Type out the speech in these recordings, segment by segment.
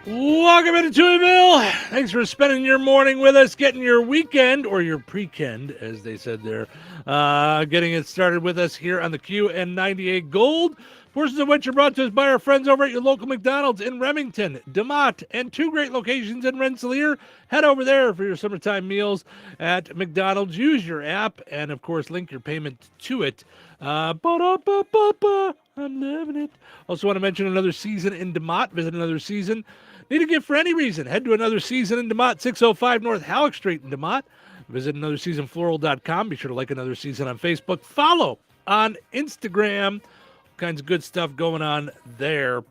Welcome into Touhyville. Thanks for spending your morning with us, getting your weekend, or your pre-kend, as they said there, getting it started with us here on the QN98 Gold. Portions of which are brought to us by our friends over at your local McDonald's in Remington, DeMott, and two great locations in Rensselaer. Head over there for your summertime meals at McDonald's. Use your app and, of course, link your payment to it. Ba-da-ba-ba-ba. I'm loving it. Also want to mention another season in DeMott. Visit another season. Need a gift for any reason? Head to another season in DeMott, 605 North Halleck Street in DeMott. Visit anotherseasonfloral.com. Be sure to like Another Season on Facebook. Follow on Instagram. All kinds of good stuff going on there.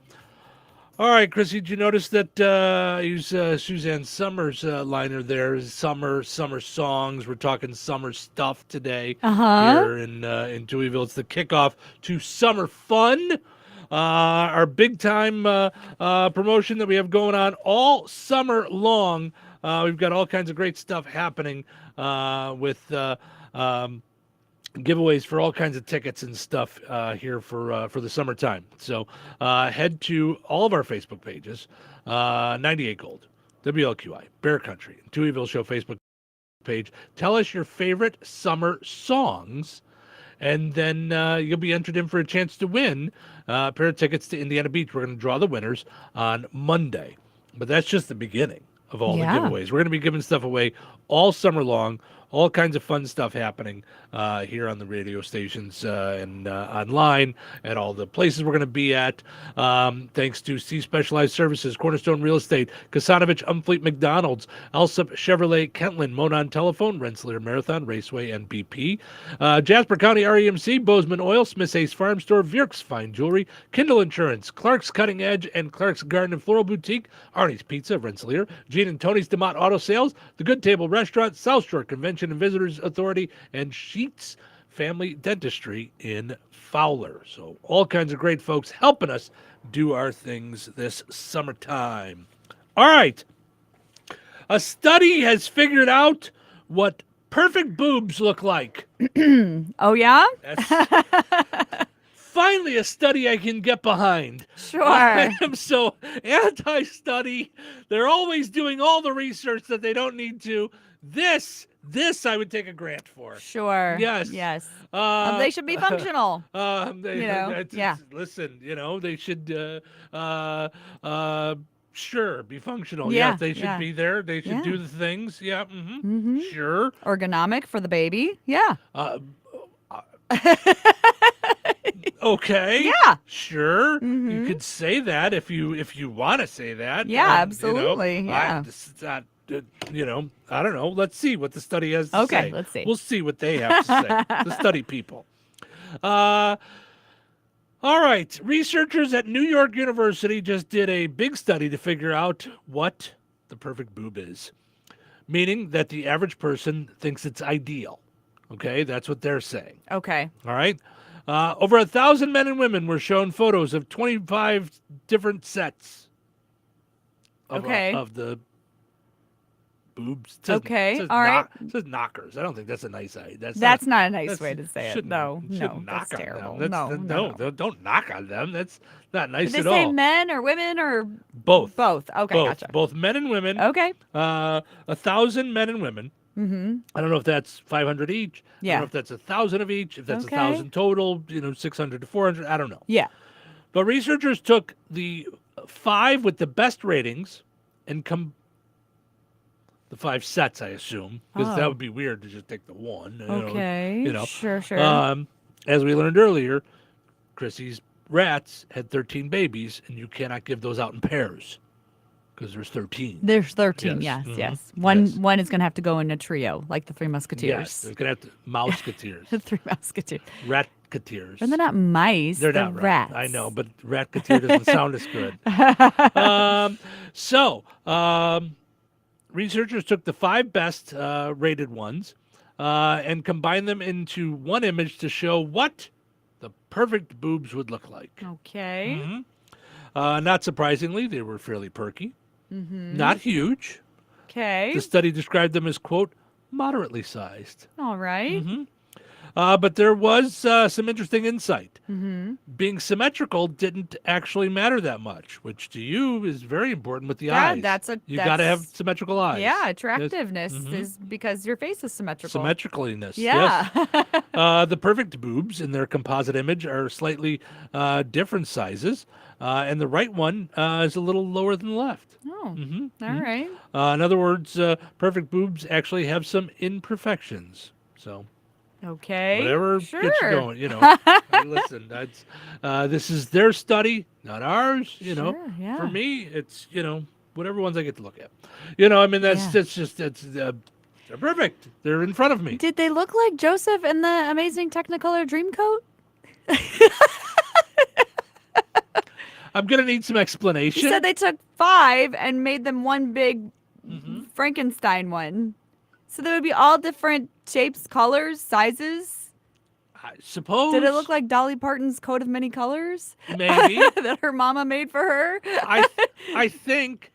All right, Chrissy, did you notice that use Suzanne Summers' liner there? Summer songs. We're talking summer stuff today here in Touhyville. It's the kickoff to Summer Fun. Our big time promotion that we have going on all summer long. We've got all kinds of great stuff happening with giveaways for all kinds of tickets and stuff here for the summertime. So head to all of our Facebook pages, 98 Gold, WLQI, Bear Country, and Touhyville Show Facebook page. Tell us your favorite summer songs. And then you'll be entered in for a chance to win a pair of tickets to Indiana Beach. We're going to draw the winners on Monday. But that's just the beginning of all the giveaways. We're going to be giving stuff away all summer long. All kinds of fun stuff happening here on the radio stations and online at all the places we're going to be at. Thanks to C Specialized Services, Cornerstone Real Estate, Kasanovich Umfleet McDonald's, Alsup Chevrolet Kentland, Monon Telephone, Rensselaer Marathon, Raceway, and BP. Jasper County REMC, Bozeman Oil, Smith's Ace Farm Store, Vierk's Fine Jewelry, Kindle Insurance, Clark's Cutting Edge, and Clark's Garden and Floral Boutique, Arnie's Pizza, Rensselaer, Gene and Tony's DeMott Auto Sales, The Good Table Restaurant, South Shore Convention and Visitors Authority, and Sheets Family Dentistry in Fowler. So all kinds of great folks helping us do our things this summertime. All right. A study has figured out what perfect boobs look like. Oh, yeah? That's finally a study I can get behind. Sure. I am so anti-study. They're always doing all the research that they don't need to. This I would take a grant for. Sure. Yes. They should be functional. Listen, they should sure be functional. Yeah, Yes, they should be there. They should do the things. Yeah. Sure. Ergonomic for the baby. Yeah. Okay. Yeah. Sure. You could say that if you want to say that. Yeah, absolutely. Yeah. I don't know. Let's see what the study has to say. Okay, let's see. We'll see what they have to say. The study people. All right. Researchers at New York University just did a big study to figure out what the perfect boob is, meaning that the average person thinks it's ideal. Okay, that's what they're saying. Okay. All right. Over 1,000 men and women were shown photos of 25 different sets of the boobs. All right. It says knockers. I don't think that's a nice idea. That's not a nice way to say it. No, that's terrible. No, don't knock on them. That's not nice Did at they say all. men or women or Both? Both. Okay, gotcha. Both men and women. Okay. 1,000 men and women. Mm-hmm. I don't know if that's 500 each. Yeah. I don't know if that's 1,000 of each. If that's Okay. 1,000 total, 600 to 400. I don't know. Yeah. But researchers took the 5 with the best ratings and the 5 sets, I assume, because that would be weird to just take the one. Okay. Sure. As we learned earlier, Chrissy's rats had 13 babies, and you cannot give those out in pairs because there's 13. There's 13. Yes. Yes. Mhm. One is going to have to go in a trio, like the Three Musketeers. Yes, there's going to have to mouseketeers, The Three Musketeers. ratketeers. And they're not mice. They're they're not rats. I know, but ratketeer doesn't sound as good. Researchers took the 5 best rated ones and combined them into one image to show what the perfect boobs would look like. Okay. Not surprisingly, they were fairly perky, not huge. Okay. The study described them as, quote, moderately sized. All right. But there was some interesting insight. Being symmetrical didn't actually matter that much, which to you is very important with the Yeah, eyes. You got to have that's symmetrical eyes. yeah, Yes. attractiveness Mhm. is because your face is symmetrical. Symmetricaliness. Yeah. Yes. The perfect boobs in their composite image are slightly different sizes, and the right one is a little lower than the left. Oh, Hmm all right. In other words, perfect boobs actually have some imperfections. So Okay. whatever Sure. gets you going, Hey, listen, that's this is their study, not ours. Sure, yeah. For me, it's whatever ones I get to look at. I mean, Yeah. they're perfect. They're in front of me. Did they look like Joseph in the Amazing Technicolor Dreamcoat? I'm gonna need some explanation. You said they took 5 and made them one big Mhm. Frankenstein one. So they would be all different shapes, colors, sizes. I suppose. Did it look like Dolly Parton's coat of many colors Maybe. that her mama made for her? I think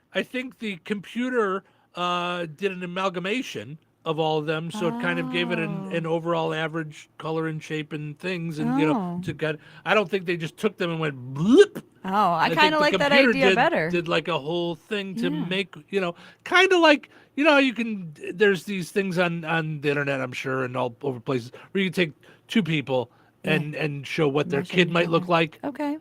the computer did an amalgamation of all of them, so it kind of gave it an overall average color and shape and things, and Oh. I don't think they just took them and went blip. Oh, I think kind of the like that computer idea better. Did like a whole thing to Yeah. make kind of like you can. There's these things on the internet, I'm sure, and all over places where you can take two people and show what their Measure kid each might look other. like. Okay.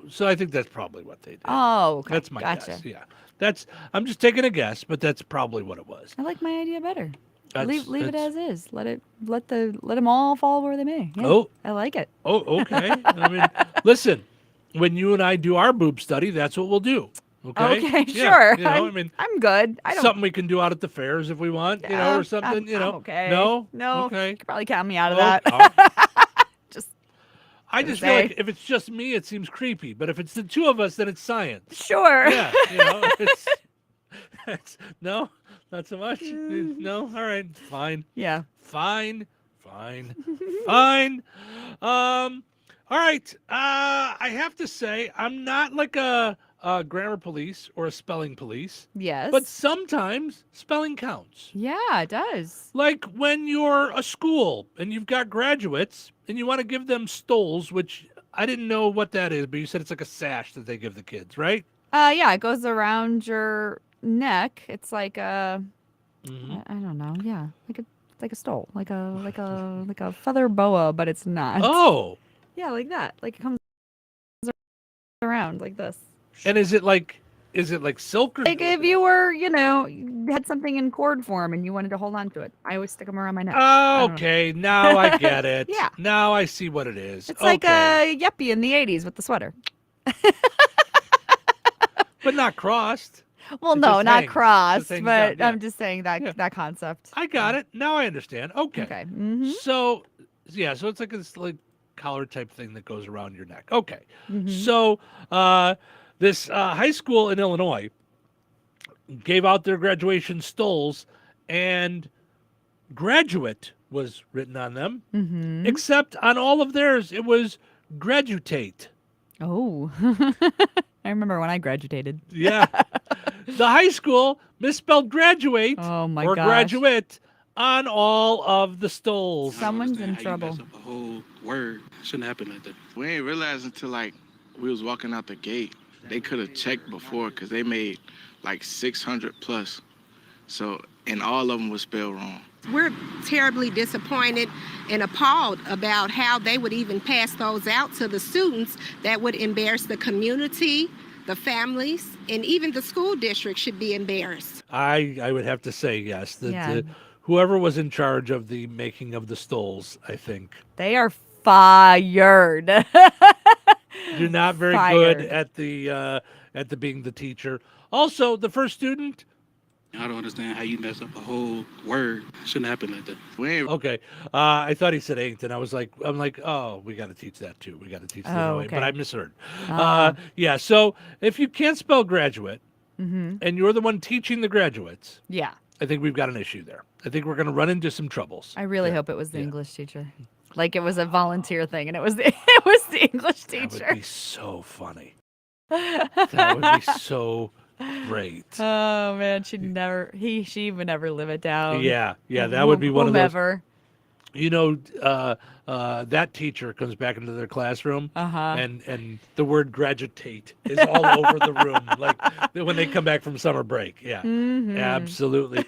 So I think that's probably what they did. Oh, okay. That's my Gotcha. guess. Yeah, I'm just taking a guess, but that's probably what it was. I like my idea better. That's- Leave it that's- as is. Let them all fall where they may. Yeah, Oh. I like it. Oh, okay. I mean, listen, when you and I do our boob study, that's what we'll do. Okay. Okay, Yeah, sure. I'm I'm good. I don't. something we can do out at the fairs if we want, or something. I'm okay. No. No. Okay. You could probably count me out of Oh, that. oh. Just I gonna just feel say. like if it's just me, it seems creepy. But if it's the two of us, then it's science. sure. Yeah. It's no, not so much. No. All right. Fine. Yeah. Fine. Fine. All right. I have to say, I'm not like a grammar police or a spelling police, Yes. but sometimes spelling counts. yeah, it does. Like when you're a school and you've got graduates and you want to give them stoles, which I didn't know what that is, but you said it's like a sash that they give the kids, right? Yeah, it goes around your neck. It's like a Mhm. I don't know. Yeah, like a stole, like a feather boa, but it's not. Oh, Yeah, like that. Like it comes around like this. and is it like silk or Like if you were, you had something in cord form and you wanted to hold on to it. I always stick them around my neck. I don't know. Okay, now I get it. Yeah. Now I see what it is. It's like Okay. a yuppie in the 80s with the sweater. But not crossed. Well, It no, just not hangs. crossed, Just hangs but down, yeah. I'm just saying that Yeah. that concept. I got it. Now I understand. Okay. Okay. Mm-hmm. So so it's like this like collar type thing that goes around your neck. Okay. Mhm. So this high school in Illinois gave out their graduation stoles, and graduate was written on them, Mm-hmm. except on all of theirs it was graduate. Oh. I remember when I graduated. Yeah. The high school misspelled graduate Oh my or gosh. graduate on all of the stoles. Someone's in I don't understand trouble. how you mess up a whole word. Shouldn't happen like that. We ain't realize until like we was walking out the gate. They could have checked before because they made like 600 plus. So, and all of them was spelled wrong. We're terribly disappointed and appalled about how they would even pass those out to the students. That would embarrass the community, the families, and even the school district should be embarrassed. I would have to say yes. That Yeah. whoever was in charge of the making of the stoles, I think, They are fired. you're not very Fired. good at the being the teacher. Also, the first student. I don't understand how you mess up a whole word. Shouldn't happen like that. We ain't Okay, I thought he said ain't, and I'm like, oh, we got to teach that too. We got to teach that Oh, away, but okay. I misheard. Ah. Yeah. So if you can't spell graduate, Mm-hmm. and you're the one teaching the graduates, Yeah. I think we've got an issue there. I think we're going to run into some troubles. I really Yeah. hope it was the Yeah. English teacher. Like it was a volunteer thing and it was it was the English That would teacher. be so funny. That would be so great. Oh man, she would never live it down. Yeah, that would be one of those. Whomever. you know, that teacher comes back into their classroom, Uh-huh. and the word graduate is all over the room, like when they come back from summer break. Yeah, absolutely.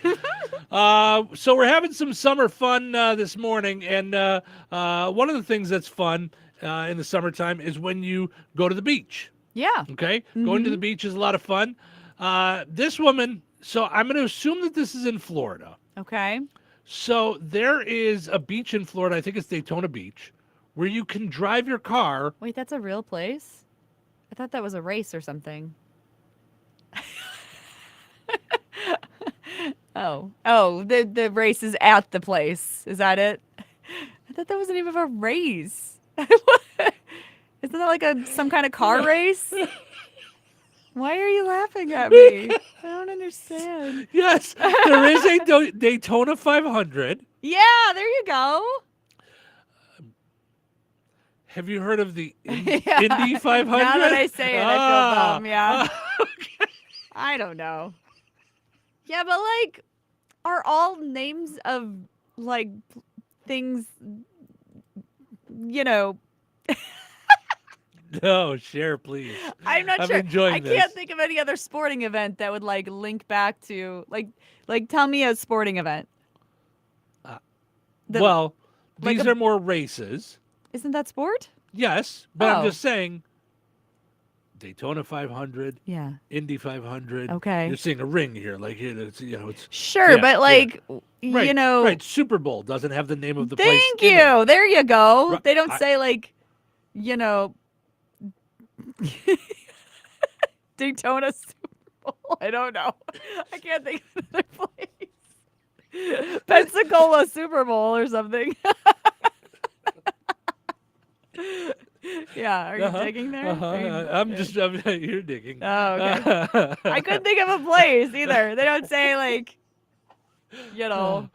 So we're having some summer fun this morning, and one of the things that's fun in the summertime is when you go to the beach. Yeah. Okay, going to the beach is a lot of fun. This woman, so I'm going to assume that this is in Florida. Okay. So there is a beach in Florida, I think it's Daytona Beach, where you can drive your car. Wait, that's a real place? I thought that was a race or something. Oh, the race is at the place. Is that it? I thought that wasn't even a race. Isn't that like some kind of car race? Why are you laughing at me? I don't understand. Yes, there is a Daytona 500. Yeah, there you go. Have you heard of the Yeah. Indy 500? Now that I say it, I feel dumb. Yeah. Okay. I don't know. Yeah, but like, are all names of like things, you know? No, share, please. I'm not I'm sure. enjoying I this. can't think of any other sporting event that would like link back to like tell me a sporting event. The- Well, like these a- are more races. Isn't that sport? Yes, but I'm Oh. just saying Daytona 500, Yeah. Indy 500. Okay. You're seeing a ring here. Like, it's, it's. Sure, Yeah, but yeah. like Right, you know. Right. Super Bowl doesn't have the name of the place. Thank in it. you. There you go. Right, They don't I- say like, you know, Daytona Super Bowl. I don't know. I can't think of another place. Pensacola Super Bowl or something. Yeah, are you digging there? Are you- You're digging. Oh, okay. I couldn't think of a place either. They don't say like, you know,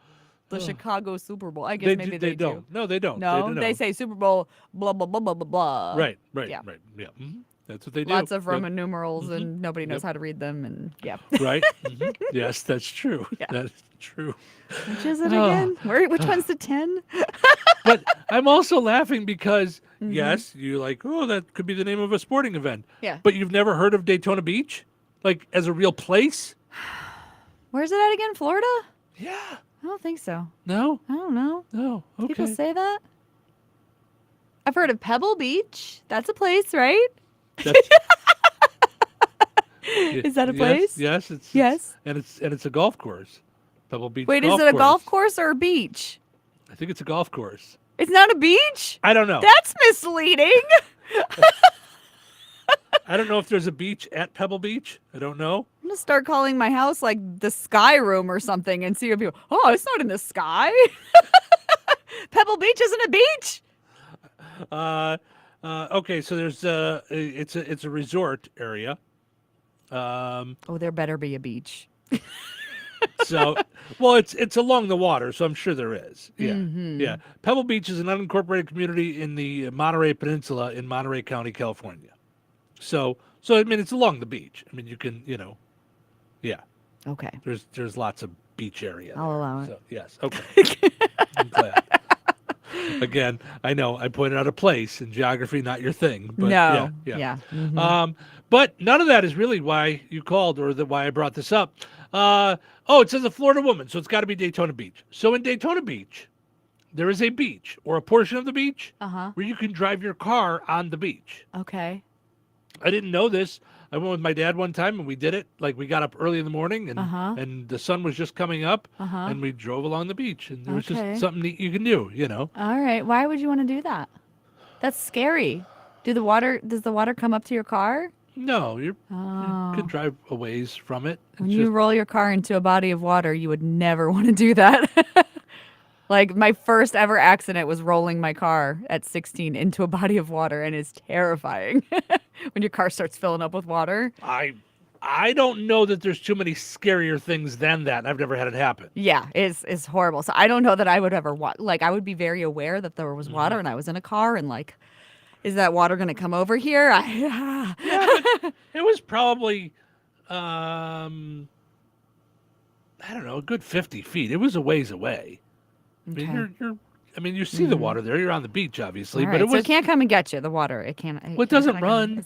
the Chicago Super Bowl. I guess maybe they do. don't. No, they don't. No, don't. they say Super Bowl, blah blah blah blah blah blah. Right. yeah. Right. Yeah. That's what they do. Lots of Yep. Roman numerals, and nobody knows Yep. how to read them. And yeah, Right. Yes, that's true. Yeah. That's true. which is it Oh. again? Which one's the 10? But I'm also laughing because yes, you like, oh, that could be the name of a sporting event. Yeah. But you've never heard of Daytona Beach, like as a real place? Where's it at again? Florida? Yeah. I don't think so. No. I don't know. No. Okay. People say that. I've heard of Pebble Beach. That's a place, right? That's, Is that a yes, place? Yes. It's Yes. and it's a golf course. Pebble Beach. Wait, is it a golf course or a beach? I think it's a golf course. It's not a beach? I don't know. That's misleading. I don't know if there's a beach at Pebble Beach. I don't know. I'm gonna start calling my house like the Sky Room or something and see if people. Oh, it's not in the sky. Pebble Beach isn't a beach. Okay, so there's it's a resort area. Oh, there better be a beach. So, well, it's along the water, so I'm sure there is. Yeah, Mm-hmm. yeah. Pebble Beach is an unincorporated community in the Monterey Peninsula in Monterey County, California. So I mean, it's along the beach. I mean, you can, yeah. Okay. There's lots of beach area. I'll there. allow it. So, yes. Okay. I'm glad. Again, I know I pointed out a place in geography, not your thing. But No. yeah. Mhm. But none of that is really why you called or why I brought this up. It says a Florida woman, so it's got to be Daytona Beach. So in Daytona Beach, there is a beach or a portion of the beach Uh-huh. where you can drive your car on the beach. Okay. I didn't know this. I went with my dad one time and we did it. Like we got up early in the morning and Uh-huh. and the sun was just coming up Uh-huh. and we drove along the beach and there was Okay. just something neat you can do, All right. Why would you want to do that? That's scary. Does the water come up to your car? No, you Oh. could drive a ways from it. When It's you just- roll your car into a body of water, you would never want to do that. Like my first ever accident was rolling my car at 16 into a body of water, and it's terrifying when your car starts filling up with water. I don't know that there's too many scarier things than that. And I've never had it happen. Yeah, it's horrible. So I don't know that I would ever I would be very aware that there was Mm-hmm. water and I was in a car and like, is that water going to come over here? Yeah, but it was probably I don't know, a good 50 feet. It was a ways away. I mean, Okay. you're I mean, you see the water there. You're on the beach, obviously, All but right, it so was. it can't come and get you. The water, it can't. Well, it doesn't run.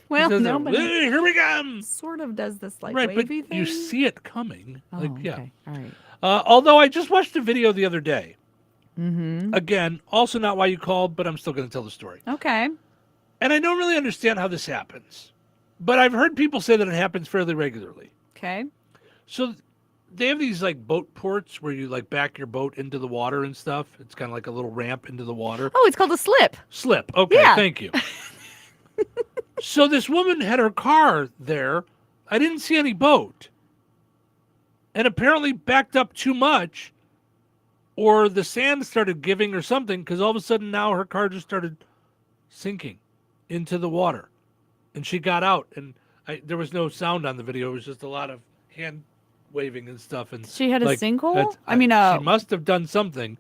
Well, it doesn't, no, but it "Hey, here we come. sort of does this like Right, wavy but thing. you see it coming. Oh, Like, yeah. okay. All right. Although I just watched a video the other day. Mm-hmm. Again, also not why you called, but I'm still going to tell the story. Okay. And I don't really understand how this happens, but I've heard people say that it happens fairly regularly. Okay. So they have these like boat ports where you like back your boat into the water and stuff. It's kind of like a little ramp into the water. Oh, it's called a slip. Slip. Okay, Yeah. thank you. So this woman had her car there. I didn't see any boat. And apparently backed up too much, or the sand started giving or something, because all of a sudden now her car just started sinking into the water. And she got out, and there was no sound on the video. It was just a lot of hand waving and stuff. And She had a like, sinkhole? she must have done something.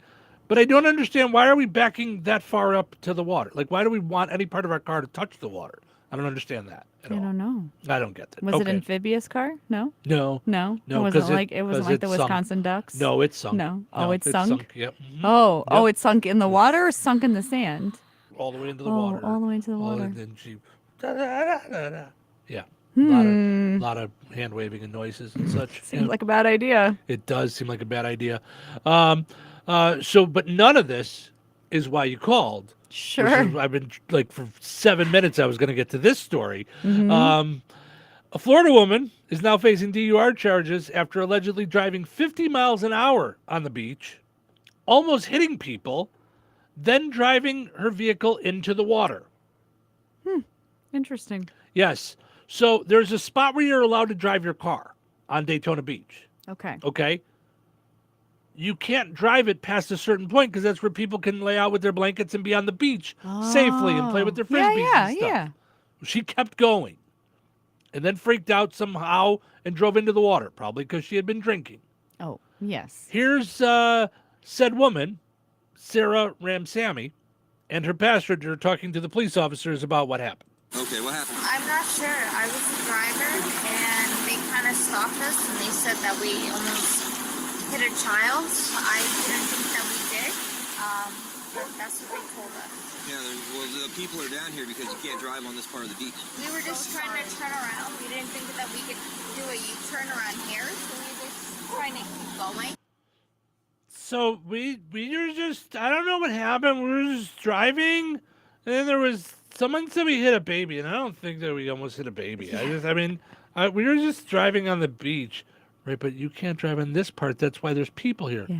But I don't understand, why are we backing that far up to the water? Like, why do we want any part of our car to touch the water? I don't understand that at I all. don't know. I don't get that. Was it an amphibious car? No. No. No. No, It 'cause wasn't like the sunk. Wisconsin Ducks. No, it's sunk. No. Oh, it's sunk? Yep. Mhm. Oh, Yep. it sunk in the water or sunk in the sand? All the way into the Oh, water. all the way into the Oh, water. and then she. Da-da-da-da-da. Yeah. Hmm. Lot of hand waving and noises and such. Seems Yeah. like a bad idea. It does seem like a bad idea. But none of this is why you called. which Sure. is- I've been like for 7 minutes. I was going to get to this story. Mhm. A Florida woman is now facing DUR charges after allegedly driving 50 miles an hour on the beach, almost hitting people, then driving her vehicle into the water. Interesting. Yes. So there's a spot where you're allowed to drive your car on Daytona Beach. Okay. Okay. You can't drive it past a certain point because that's where people can lay out with their blankets and be on the beach safely and play with their frisbees Yeah, and stuff. yeah. She kept going and then freaked out somehow and drove into the water, probably because she had been drinking. Oh, yes. Here's said woman, Sarah Ramsamy, and her passenger talking to the police officers about what happened. Okay, what happened? I'm not sure. I was the driver, and they kind of stopped us, and they said that we almost hit a child. I didn't think that we did, but that's what they told us. Yeah, well, the people are down here because you can't drive on this part of the beach. We were just trying to turn around. We didn't think that we could do a U-turn around here, so we were just trying to keep going. So we were just, I don't know what happened. We were just driving, and then there was, someone said we hit a baby, and I don't think that we almost hit a baby. We were just driving on the beach, right? But you can't drive on this part. That's why there's people here. Yeah.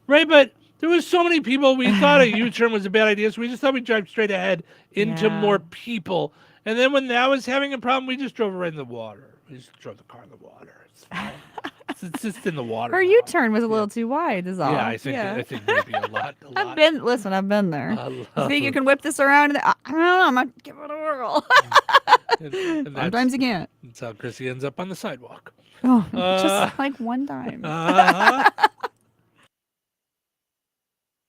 Right, but there was so many people, we thought a U-turn was a bad idea, so we just thought we'd drive straight ahead into Yeah. more people. And then when that was having a problem, we just drove right in the water. We just drove the car in the water. It's fine. It's just in the water. Her now. U-turn was a little too wide, is all. Yeah, I think maybe a lot. I've been there. I Think you love- can whip this around? I don't know. I'm gonna give it a whirl. and that's, Sometimes you can't. that's how Chrissy ends up on the sidewalk. Oh, Uh, just like one time. Uh-huh.